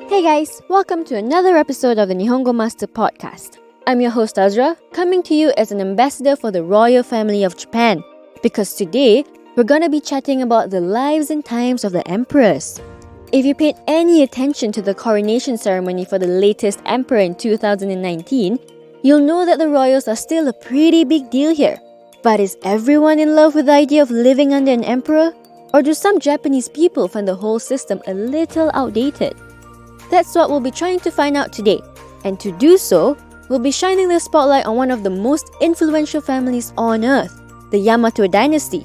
Hey guys, welcome to another episode of the Nihongo Master podcast. I'm your host Azra, coming to you as an ambassador for the royal family of Japan. Because today, we're gonna be chatting about the lives and times of the emperors. If you paid any attention to the coronation ceremony for the latest emperor in 2019, you'll know that the royals are still a pretty big deal here. But is everyone in love with the idea of living under an emperor? Or do some Japanese people find the whole system a little outdated? That's what we'll be trying to find out today. And to do so, we'll be shining the spotlight on one of the most influential families on earth, the Yamato dynasty.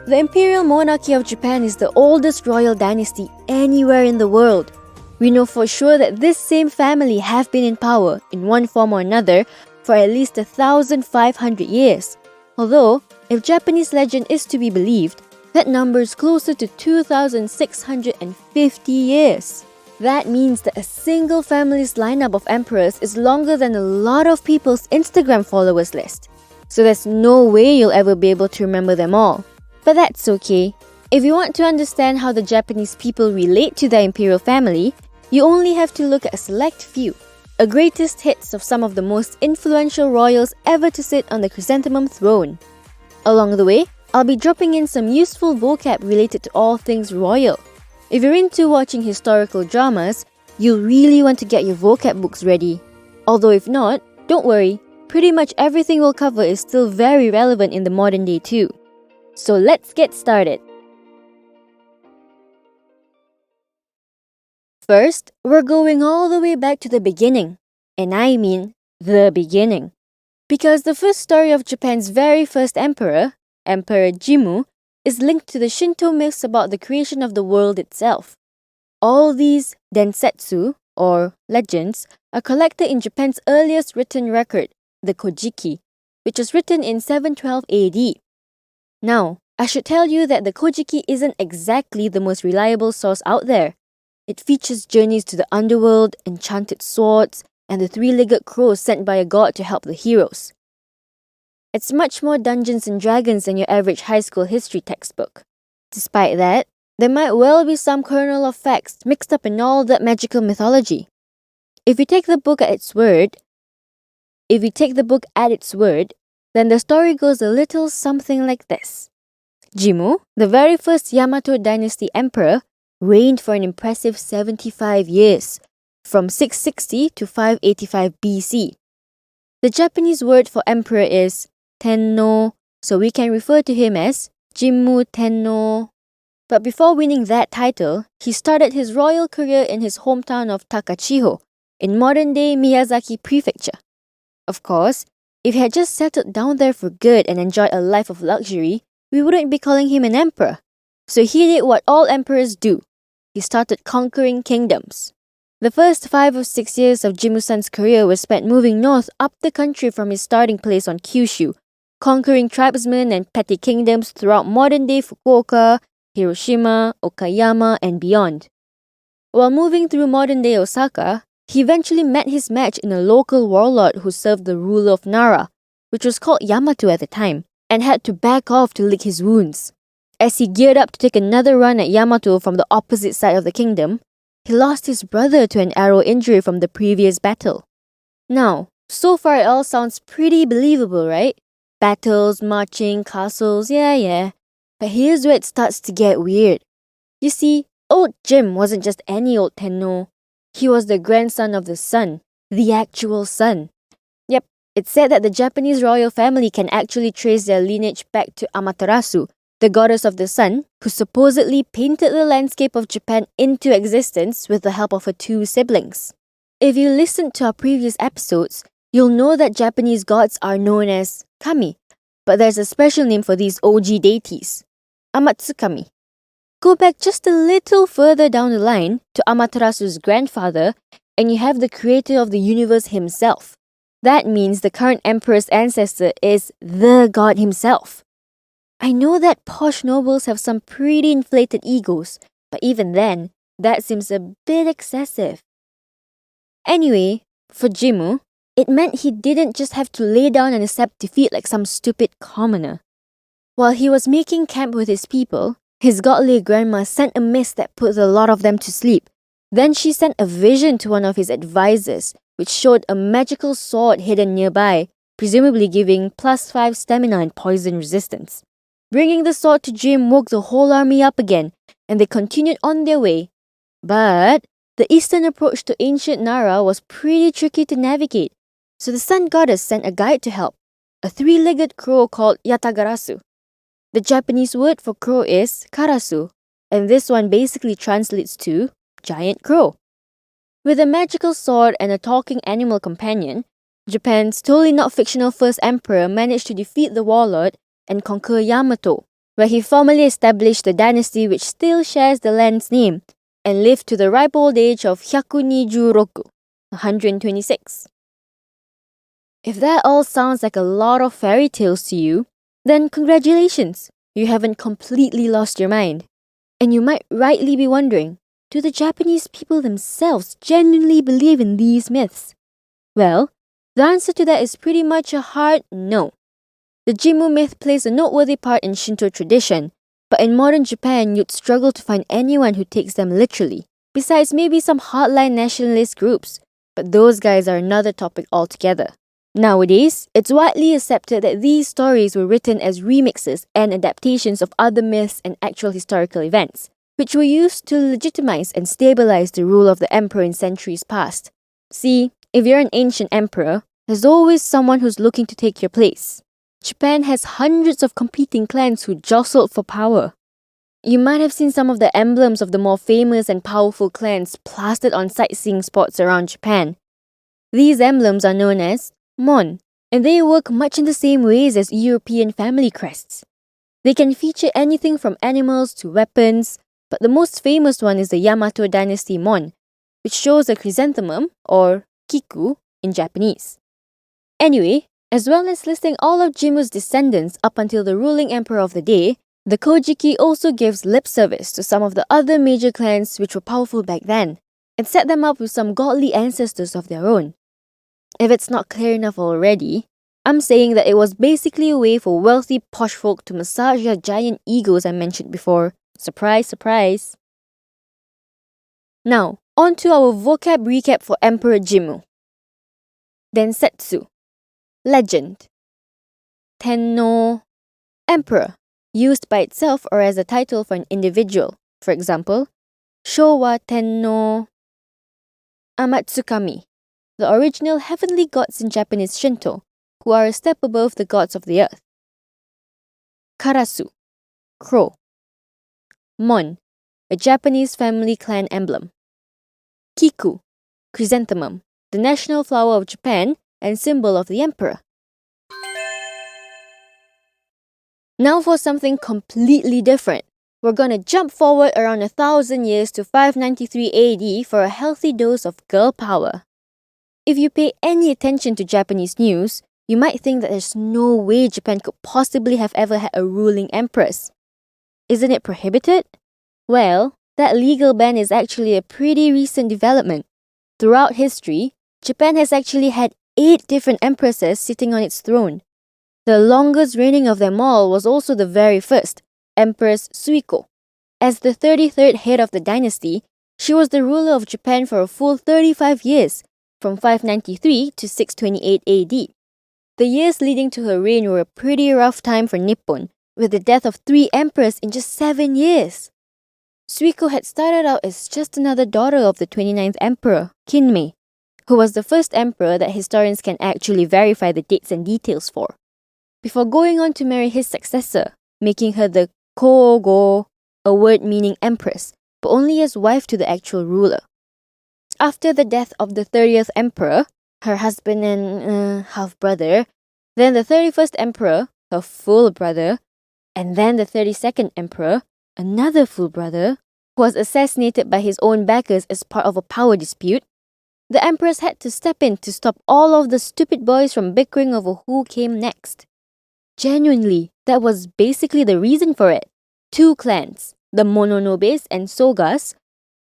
The imperial monarchy of Japan is the oldest royal dynasty anywhere in the world. We know for sure that this same family have been in power, in one form or another, for at least 1,500 years. Although, if Japanese legend is to be believed, that number is closer to 2,650 years. That means that a single family's lineup of emperors is longer than a lot of people's Instagram followers list. So there's no way you'll ever be able to remember them all. But that's okay. If you want to understand how the Japanese people relate to their imperial family, you only have to look at a select few, a greatest hits of some of the most influential royals ever to sit on the chrysanthemum throne. Along the way, I'll be dropping in some useful vocab related to all things royal. If you're into watching historical dramas, you'll really want to get your vocab books ready. Although if not, don't worry, pretty much everything we'll cover is still very relevant in the modern day too. So let's get started. First, we're going all the way back to the beginning. And I mean, the beginning. Because the first story of Japan's very first emperor, Emperor Gēmu, is linked to the Shinto myths about the creation of the world itself. All these densetsu, or legends, are collected in Japan's earliest written record, the Kojiki, which was written in 712 AD. Now, I should tell you that the Kojiki isn't exactly the most reliable source out there. It features journeys to the underworld, enchanted swords, and the three-legged crow sent by a god to help the heroes. It's much more Dungeons and Dragons than your average high school history textbook. Despite that, there might well be some kernel of facts mixed up in all that magical mythology. If you take the book at its word, then the story goes a little something like this. Gēmu, the very first Yamato dynasty emperor, reigned for an impressive 75 years, from 660 to 585 BC. The Japanese word for emperor is Tenno, so we can refer to him as Jimmu Tenno. But before winning that title, he started his royal career in his hometown of Takachiho, in modern-day Miyazaki Prefecture. Of course, if he had just settled down there for good and enjoyed a life of luxury, we wouldn't be calling him an emperor. So he did what all emperors do. He started conquering kingdoms. The first 5 or 6 years of Jimmu-san's career were spent moving north up the country from his starting place on Kyushu, conquering tribesmen and petty kingdoms throughout modern-day Fukuoka, Hiroshima, Okayama, and beyond. While moving through modern-day Osaka, he eventually met his match in a local warlord who served the ruler of Nara, which was called Yamato at the time, and had to back off to lick his wounds. As he geared up to take another run at Yamato from the opposite side of the kingdom, he lost his brother to an arrow injury from the previous battle. Now, so far it all sounds pretty believable, right? Battles, marching, castles, yeah. But here's where it starts to get weird. You see, old Jim wasn't just any old Tenno. He was the grandson of the sun, the actual sun. Yep, it's said that the Japanese royal family can actually trace their lineage back to Amaterasu, the goddess of the sun, who supposedly painted the landscape of Japan into existence with the help of her 2 siblings. If you listened to our previous episodes, you'll know that Japanese gods are known as kami, but there's a special name for these OG deities, Amatsukami. Go back just a little further down the line to Amaterasu's grandfather, and you have the creator of the universe himself. That means the current emperor's ancestor is the god himself. I know that posh nobles have some pretty inflated egos, but even then, that seems a bit excessive. Anyway, for Gēmu, it meant he didn't just have to lay down and accept defeat like some stupid commoner. While he was making camp with his people, his godly grandma sent a mist that put a lot of them to sleep, Then she sent a vision to one of his advisors, which showed a magical sword hidden nearby, presumably giving +5 stamina and poison resistance. Bringing the sword to Jim woke the whole army up again, and they continued on their way. But the eastern approach to ancient Nara was pretty tricky to navigate, so the sun goddess sent a guide to help, a 3-legged crow called Yatagarasu. The Japanese word for crow is karasu, and this one basically translates to giant crow. With a magical sword and a talking animal companion, Japan's totally not fictional first emperor managed to defeat the warlord and conquer Yamato, where he formally established the dynasty which still shares the land's name and lived to the ripe old age of 126, 126. If that all sounds like a lot of fairy tales to you, then congratulations, you haven't completely lost your mind. And you might rightly be wondering, do the Japanese people themselves genuinely believe in these myths? Well, the answer to that is pretty much a hard no. The Gēmu myth plays a noteworthy part in Shinto tradition, but in modern Japan you'd struggle to find anyone who takes them literally, besides maybe some hardline nationalist groups, but those guys are another topic altogether. Nowadays, it's widely accepted that these stories were written as remixes and adaptations of other myths and actual historical events, which were used to legitimize and stabilize the rule of the emperor in centuries past. See, if you're an ancient emperor, there's always someone who's looking to take your place. Japan has hundreds of competing clans who jostled for power. You might have seen some of the emblems of the more famous and powerful clans plastered on sightseeing spots around Japan. These emblems are known as mon, and they work much in the same ways as European family crests. They can feature anything from animals to weapons, but the most famous one is the Yamato Dynasty mon, which shows a chrysanthemum, or kiku, in Japanese. Anyway, as well as listing all of Jēmu's descendants up until the ruling emperor of the day, the Kojiki also gives lip service to some of the other major clans which were powerful back then, and set them up with some godly ancestors of their own. If it's not clear enough already, I'm saying that it was basically a way for wealthy posh folk to massage their giant egos I mentioned before. Surprise, surprise. Now, on to our vocab recap for Emperor Gēmu. Densetsu, legend. Tenno, emperor, used by itself or as a title for an individual. For example, Showa Tenno. Amatsukami, the original heavenly gods in Japanese Shinto, who are a step above the gods of the earth. Karasu, crow. Mon, a Japanese family clan emblem. Kiku, chrysanthemum, the national flower of Japan and symbol of the emperor. Now for something completely different. We're gonna jump forward around 1,000 years to 593 AD for a healthy dose of girl power. If you pay any attention to Japanese news, you might think that there's no way Japan could possibly have ever had a ruling empress. Isn't it prohibited? Well, that legal ban is actually a pretty recent development. Throughout history, Japan has actually had 8 different empresses sitting on its throne. The longest reigning of them all was also the very first, Empress Suiko. As the 33rd head of the dynasty, she was the ruler of Japan for a full 35 years, from 593 to 628 AD. The years leading to her reign were a pretty rough time for Nippon, with the death of 3 emperors in just 7 years. Suiko had started out as just another daughter of the 29th emperor, Kinmei, who was the first emperor that historians can actually verify the dates and details for, before going on to marry his successor, making her the Kōgo, a word meaning empress, but only as wife to the actual ruler. After the death of the 30th emperor, her husband and half-brother, then the 31st emperor, her full brother, and then the 32nd emperor, another full brother, who was assassinated by his own backers as part of a power dispute, the empress had to step in to stop all of the stupid boys from bickering over who came next. Genuinely, that was basically the reason for it. 2 clans, the Mononobes and Sogas,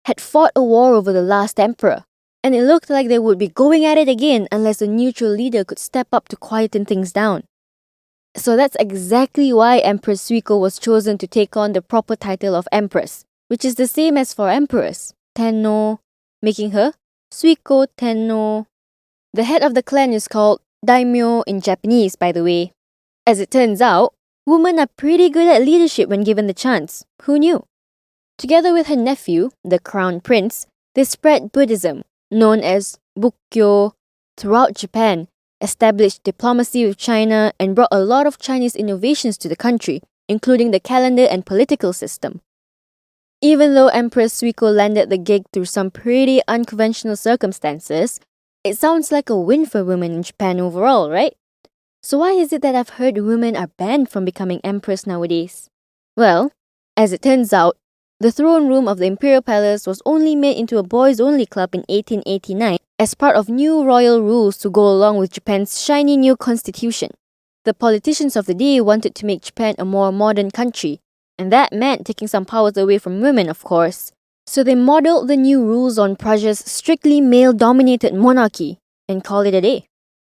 had fought a war over the last emperor, and it looked like they would be going at it again unless a neutral leader could step up to quieten things down. So that's exactly why Empress Suiko was chosen to take on the proper title of Empress, which is the same as for emperors, Tenno, making her Suiko Tenno. The head of the clan is called daimyo in Japanese, by the way. As it turns out, women are pretty good at leadership when given the chance. Who knew? Together with her nephew, the crown prince, they spread Buddhism, known as Bukkyo, throughout Japan, established diplomacy with China, and brought a lot of Chinese innovations to the country, including the calendar and political system. Even though Empress Suiko landed the gig through some pretty unconventional circumstances, it sounds like a win for women in Japan overall, right? So why is it that I've heard women are banned from becoming empress nowadays? Well, as it turns out, the throne room of the imperial palace was only made into a boys-only club in 1889 as part of new royal rules to go along with Japan's shiny new constitution. The politicians of the day wanted to make Japan a more modern country, and that meant taking some powers away from women, of course. So they modeled the new rules on Prussia's strictly male-dominated monarchy and called it a day.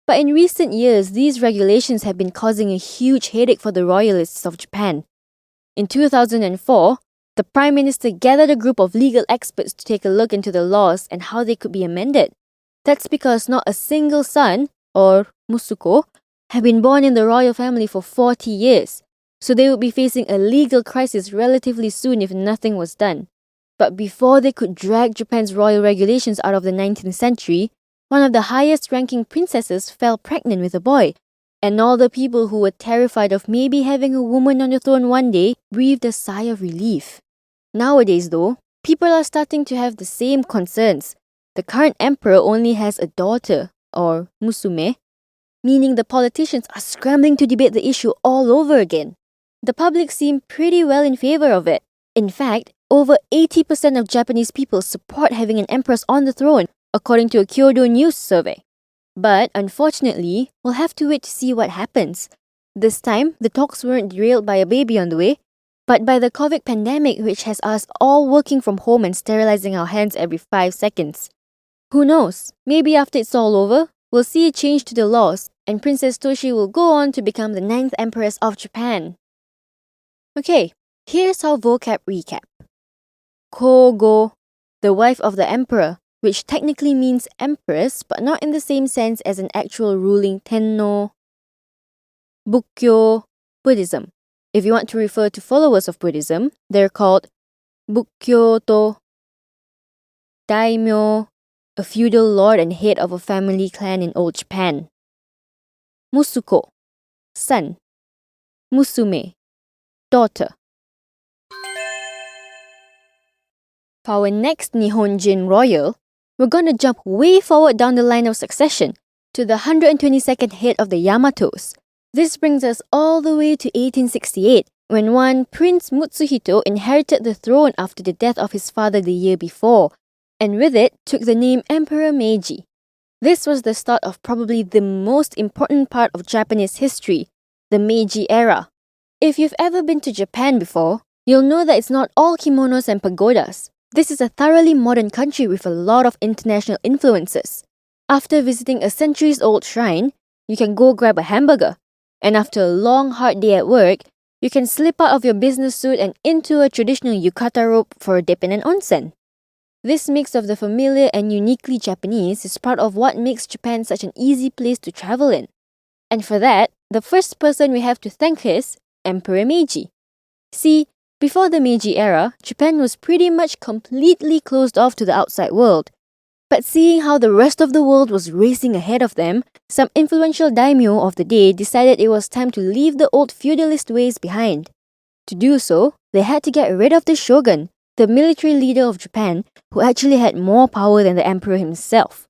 But in recent years, these regulations have been causing a huge headache for the royalists of Japan. In 2004, the Prime Minister gathered a group of legal experts to take a look into the laws and how they could be amended. That's because not a single son, or musuko, had been born in the royal family for 40 years, so they would be facing a legal crisis relatively soon if nothing was done. But before they could drag Japan's royal regulations out of the 19th century, one of the highest-ranking princesses fell pregnant with a boy, and all the people who were terrified of maybe having a woman on the throne one day breathed a sigh of relief. Nowadays though, people are starting to have the same concerns. The current emperor only has a daughter, or musume, meaning the politicians are scrambling to debate the issue all over again. The public seem pretty well in favor of it. In fact, over 80% of Japanese people support having an empress on the throne, according to a Kyodo News survey. But unfortunately, we'll have to wait to see what happens. This time, the talks weren't derailed by a baby on the way, but by the COVID pandemic, which has us all working from home and sterilizing our hands every 5 seconds. Who knows? Maybe after it's all over, we'll see a change to the laws, and Princess Toshi will go on to become the 9th Empress of Japan. Okay, here's our vocab recap. Kogo, the wife of the emperor, which technically means empress but not in the same sense as an actual ruling tenno. Bukkyo, Buddhism. If you want to refer to followers of Buddhism, they're called Bukkyoto. Daimyo, a feudal lord and head of a family clan in old Japan. Musuko, son. Musume, daughter. For our next Nihonjin royal, we're gonna jump way forward down the line of succession to the 122nd head of the Yamatos. This brings us all the way to 1868, when one Prince Mutsuhito inherited the throne after the death of his father the year before, and with it took the name Emperor Meiji. This was the start of probably the most important part of Japanese history, the Meiji Era. If you've ever been to Japan before, you'll know that it's not all kimonos and pagodas. This is a thoroughly modern country with a lot of international influences. After visiting a centuries-old shrine, you can go grab a hamburger. And after a long, hard day at work, you can slip out of your business suit and into a traditional yukata robe for a dip in an onsen. This mix of the familiar and uniquely Japanese is part of what makes Japan such an easy place to travel in. And for that, the first person we have to thank is Emperor Meiji. See, before the Meiji era, Japan was pretty much completely closed off to the outside world. But seeing how the rest of the world was racing ahead of them, some influential daimyo of the day decided it was time to leave the old feudalist ways behind. To do so, they had to get rid of the shogun, the military leader of Japan, who actually had more power than the emperor himself.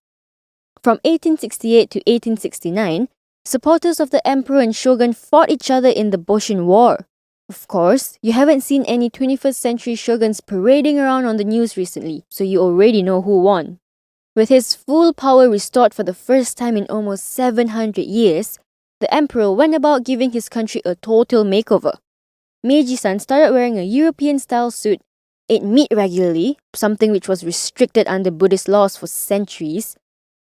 From 1868 to 1869, supporters of the emperor and shogun fought each other in the Boshin War. Of course, you haven't seen any 21st century shoguns parading around on the news recently, so you already know who won. With his full power restored for the first time in almost 700 years, the emperor went about giving his country a total makeover. Meiji-san started wearing a European-style suit, ate meat regularly, something which was restricted under Buddhist laws for centuries,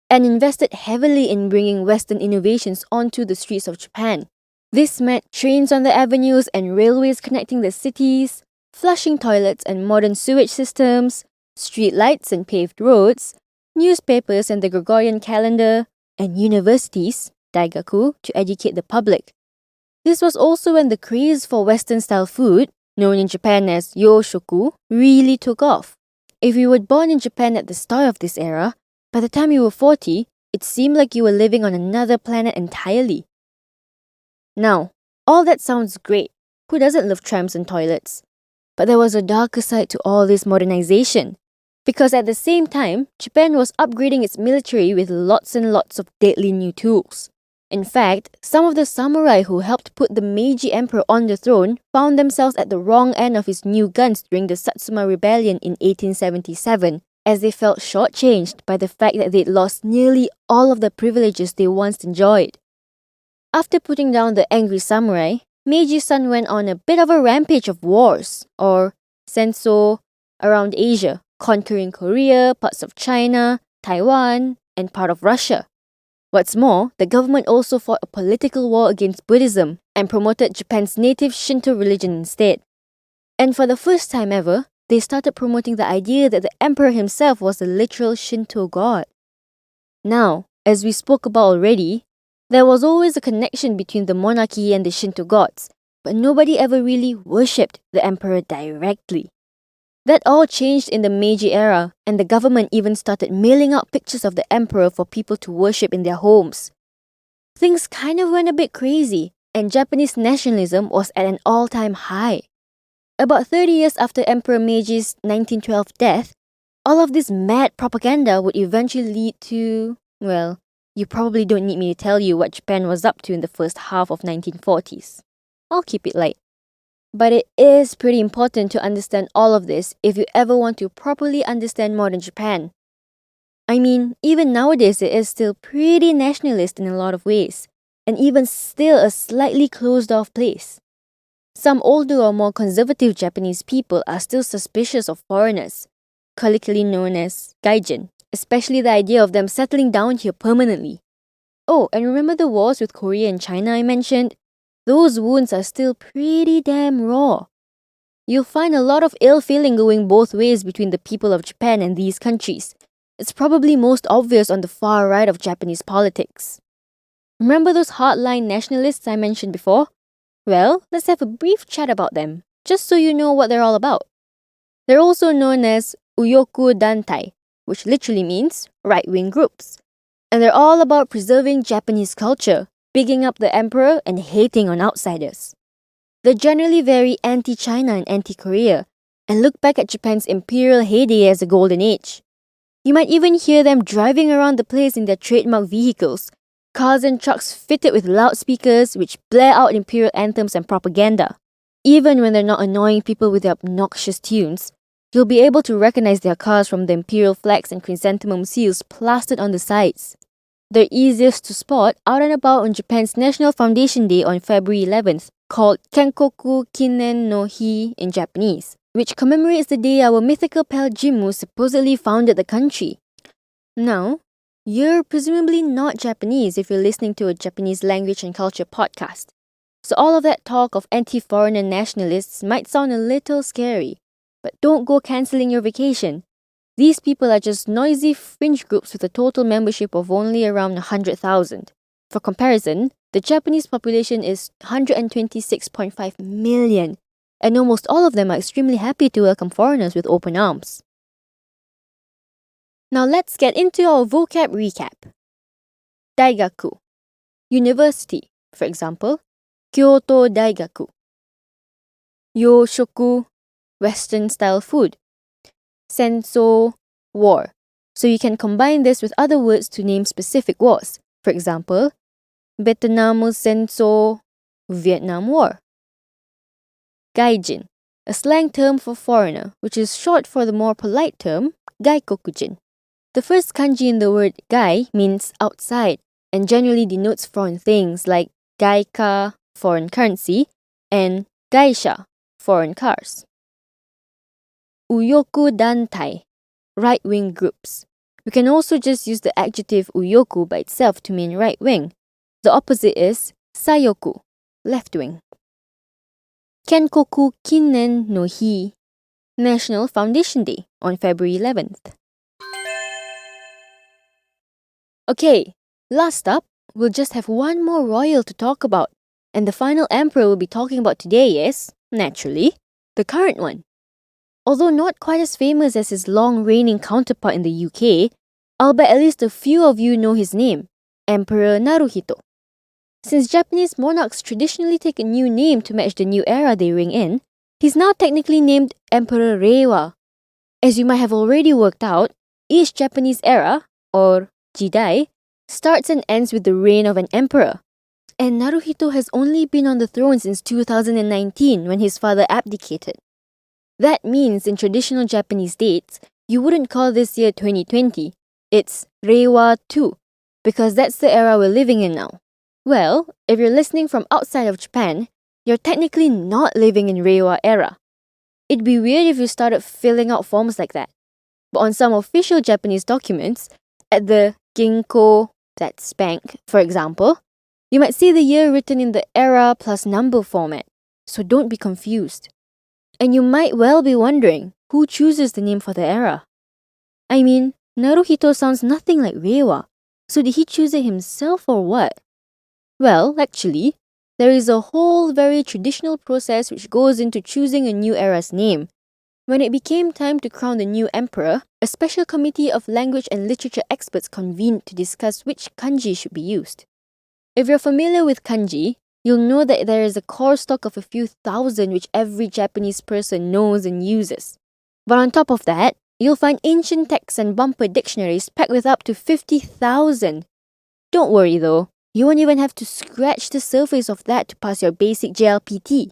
and invested heavily in bringing Western innovations onto the streets of Japan. This meant trains on the avenues and railways connecting the cities, flushing toilets and modern sewage systems, streetlights and paved roads, newspapers and the Gregorian calendar, and universities, daigaku, to educate the public. This was also when the craze for Western-style food, known in Japan as yoshoku, really took off. If you were born in Japan at the start of this era, by the time you were 40, it seemed like you were living on another planet entirely. Now, all that sounds great. Who doesn't love trams and toilets? But there was a darker side to all this modernization. Because at the same time, Japan was upgrading its military with lots and lots of deadly new tools. In fact, some of the samurai who helped put the Meiji Emperor on the throne found themselves at the wrong end of his new guns during the Satsuma Rebellion in 1877, as they felt shortchanged by the fact that they'd lost nearly all of the privileges they once enjoyed. After putting down the angry samurai, Meiji-san went on a bit of a rampage of wars, or senso, around Asia, conquering Korea, parts of China, Taiwan, and part of Russia. What's more, the government also fought a political war against Buddhism and promoted Japan's native Shinto religion instead. And for the first time ever, they started promoting the idea that the emperor himself was a literal Shinto god. Now, as we spoke about already, there was always a connection between the monarchy and the Shinto gods, but nobody ever really worshipped the emperor directly. That all changed in the Meiji Era, and the government even started mailing out pictures of the emperor for people to worship in their homes. Things kind of went a bit crazy, and Japanese nationalism was at an all-time high. About 30 years after Emperor Meiji's 1912 death, all of this mad propaganda would eventually lead to, well, you probably don't need me to tell you what Japan was up to in the first half of 1940s. I'll keep it light. But it is pretty important to understand all of this if you ever want to properly understand modern Japan. I mean, even nowadays it is still pretty nationalist in a lot of ways, and even still a slightly closed-off place. Some older or more conservative Japanese people are still suspicious of foreigners, colloquially known as gaijin, especially the idea of them settling down here permanently. Oh, and remember the wars with Korea and China I mentioned? Those wounds are still pretty damn raw. You'll find a lot of ill feeling going both ways between the people of Japan and these countries. It's probably most obvious on the far right of Japanese politics. Remember those hardline nationalists I mentioned before? Well, let's have a brief chat about them, just so you know what they're all about. They're also known as Uyoku Dantai, which literally means right-wing groups. And they're all about preserving Japanese culture, bigging up the emperor and hating on outsiders. They're generally very anti-China and anti-Korea, and look back at Japan's imperial heyday as a golden age. You might even hear them driving around the place in their trademark vehicles, cars and trucks fitted with loudspeakers which blare out imperial anthems and propaganda. Even when they're not annoying people with their obnoxious tunes, you'll be able to recognize their cars from the imperial flags and chrysanthemum seals plastered on the sides. They're easiest to spot out and about on Japan's National Foundation Day on February 11th, called Kenkoku Kinen no Hi in Japanese, which commemorates the day our mythical pal Gēmu supposedly founded the country. Now, you're presumably not Japanese if you're listening to a Japanese language and culture podcast. So all of that talk of anti-foreigner nationalists might sound a little scary, but don't go cancelling your vacation. These people are just noisy fringe groups with a total membership of only around 100,000. For comparison, the Japanese population is 126.5 million, and almost all of them are extremely happy to welcome foreigners with open arms. Now let's get into our vocab recap. Daigaku, university, for example, Kyoto Daigaku. Yoshoku, Western-style food. Senso, war. So you can combine this with other words to name specific wars. For example, Vietnam Senso, Vietnam War. Gaijin, a slang term for foreigner, which is short for the more polite term, gaikokujin. The first kanji in the word gai means outside and generally denotes foreign things like gaika, foreign currency, and gaisha, foreign cars. Uyoku dantai, right-wing groups. We can also just use the adjective uyoku by itself to mean right-wing. The opposite is sayoku, left-wing. Kenkoku Kinen no Hi, National Foundation Day on February 11th. Okay, last up, we'll just have one more royal to talk about, and the final emperor we'll be talking about today is, naturally, the current one. Although not quite as famous as his long-reigning counterpart in the UK, I'll bet at least a few of you know his name, Emperor Naruhito. Since Japanese monarchs traditionally take a new name to match the new era they reign in, he's now technically named Emperor Reiwa. As you might have already worked out, each Japanese era, or Jidai, starts and ends with the reign of an emperor. And Naruhito has only been on the throne since 2019 when his father abdicated. That means in traditional Japanese dates, you wouldn't call this year 2020, it's Reiwa 2, because that's the era we're living in now. Well, if you're listening from outside of Japan, you're technically not living in Reiwa Era. It'd be weird if you started filling out forms like that. But on some official Japanese documents, at the Ginko, that's bank, for example, you might see the year written in the era plus number format, so don't be confused. And you might well be wondering, who chooses the name for the era? I mean, Naruhito sounds nothing like Reiwa, so did he choose it himself or what? Well, actually, there is a whole very traditional process which goes into choosing a new era's name. When it became time to crown the new emperor, a special committee of language and literature experts convened to discuss which kanji should be used. If you're familiar with kanji, you'll know that there is a core stock of a few thousand which every Japanese person knows and uses. But on top of that, you'll find ancient texts and bumper dictionaries packed with up to 50,000. Don't worry though, you won't even have to scratch the surface of that to pass your basic JLPT.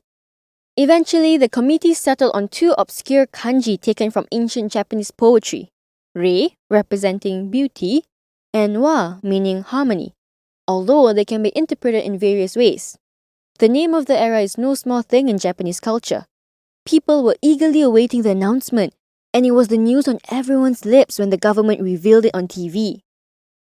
Eventually, the committee settled on two obscure kanji taken from ancient Japanese poetry, Rei, representing beauty, and Wa, meaning harmony, although they can be interpreted in various ways. The name of the era is no small thing in Japanese culture. People were eagerly awaiting the announcement, and it was the news on everyone's lips when the government revealed it on TV.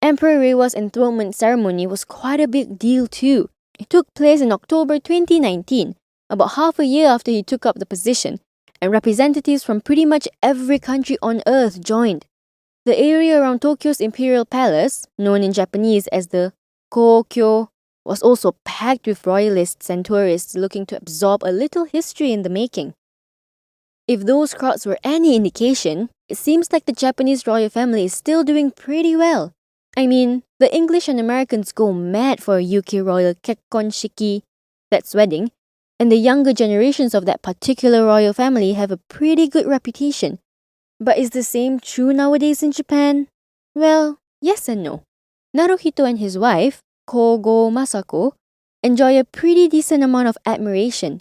Emperor Reiwa's enthronement ceremony was quite a big deal too. It took place in October 2019, about half a year after he took up the position, and representatives from pretty much every country on earth joined. The area around Tokyo's Imperial Palace, known in Japanese as the Kokyo, was also packed with royalists and tourists looking to absorb a little history in the making. If those crowds were any indication, it seems like the Japanese royal family is still doing pretty well. I mean, the English and Americans go mad for a UK royal kekkon shiki, that's wedding, and the younger generations of that particular royal family have a pretty good reputation. But is the same true nowadays in Japan? Well, yes and no. Naruhito and his wife, Kogo Masako, enjoy a pretty decent amount of admiration.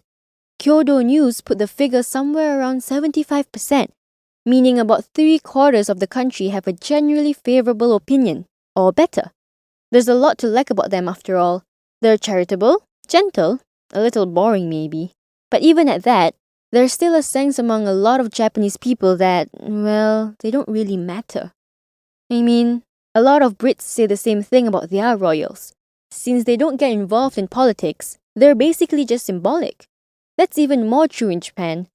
Kyodo News put the figure somewhere around 75%, meaning about 3/4 of the country have a generally favourable opinion, or better. There's a lot to like about them after all. They're charitable, gentle, a little boring maybe. But even at that, there's still a sense among a lot of Japanese people that, well, they don't really matter. I mean, a lot of Brits say the same thing about their royals. Since they don't get involved in politics, they're basically just symbolic. That's even more true in Japan.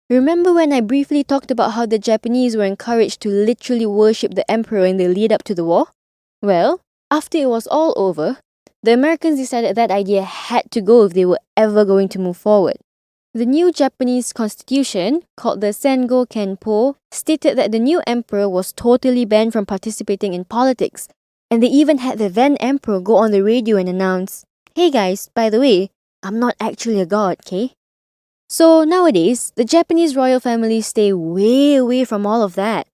Remember when I briefly talked about how the Japanese were encouraged to literally worship the emperor in the lead up to the war? Well, after it was all over, the Americans decided that idea had to go if they were ever going to move forward. The new Japanese constitution, called the Sengo Kenpo, stated that the new emperor was totally banned from participating in politics, and they even had the then emperor go on the radio and announce, "Hey guys, by the way, I'm not actually a god, okay?" So nowadays, the Japanese royal family stay way away from all of that.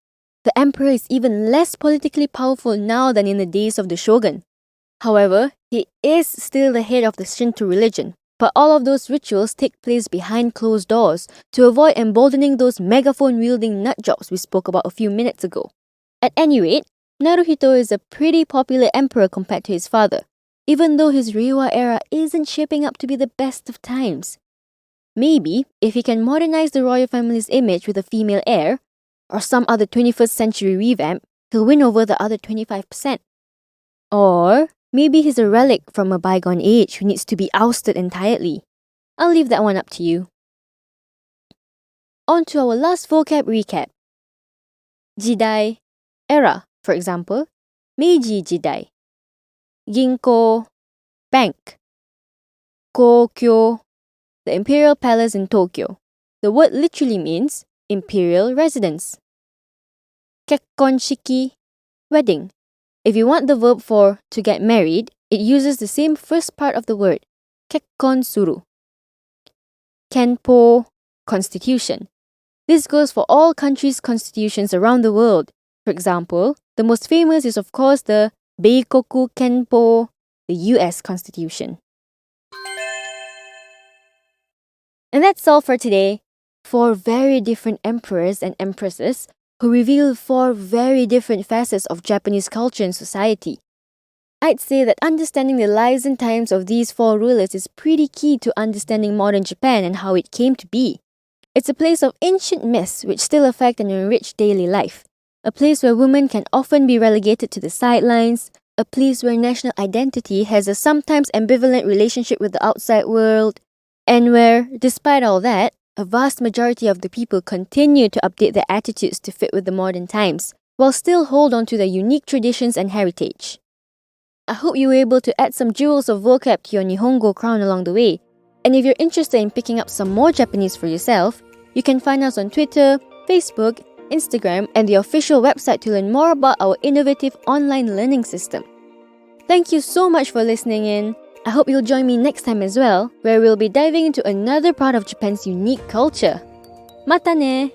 The emperor is even less politically powerful now than in the days of the shogun. However, he is still the head of the Shinto religion, but all of those rituals take place behind closed doors to avoid emboldening those megaphone-wielding nutjobs we spoke about a few minutes ago. At any rate, Naruhito is a pretty popular emperor compared to his father, even though his Reiwa era isn't shaping up to be the best of times. Maybe, if he can modernize the royal family's image with a female heir, or some other 21st century revamp, he'll win over the other 25%. Or maybe he's a relic from a bygone age who needs to be ousted entirely. I'll leave that one up to you. On to our last vocab recap. Jidai, era, for example, Meiji Jidai. Ginko, bank. Kokyo, the imperial palace in Tokyo. The word literally means imperial residence. Kekkonshiki, wedding. If you want the verb for to get married, it uses the same first part of the word, kekkon suru. Kenpo, constitution. This goes for all countries' constitutions around the world. For example, the most famous is of course the Beikoku Kenpo, the US Constitution. And that's all for today. 4 very different emperors and empresses who reveal 4 very different facets of Japanese culture and society. I'd say that understanding the lives and times of these 4 rulers is pretty key to understanding modern Japan and how it came to be. It's a place of ancient myths which still affect and enrich daily life. A place where women can often be relegated to the sidelines. A place where national identity has a sometimes ambivalent relationship with the outside world. And where, despite all that, a vast majority of the people continue to update their attitudes to fit with the modern times, while still hold on to their unique traditions and heritage. I hope you were able to add some jewels of vocab to your Nihongo crown along the way. And if you're interested in picking up some more Japanese for yourself, you can find us on Twitter, Facebook, Instagram, and the official website to learn more about our innovative online learning system. Thank you so much for listening in. I hope you'll join me next time as well, where we'll be diving into another part of Japan's unique culture. Mata ne!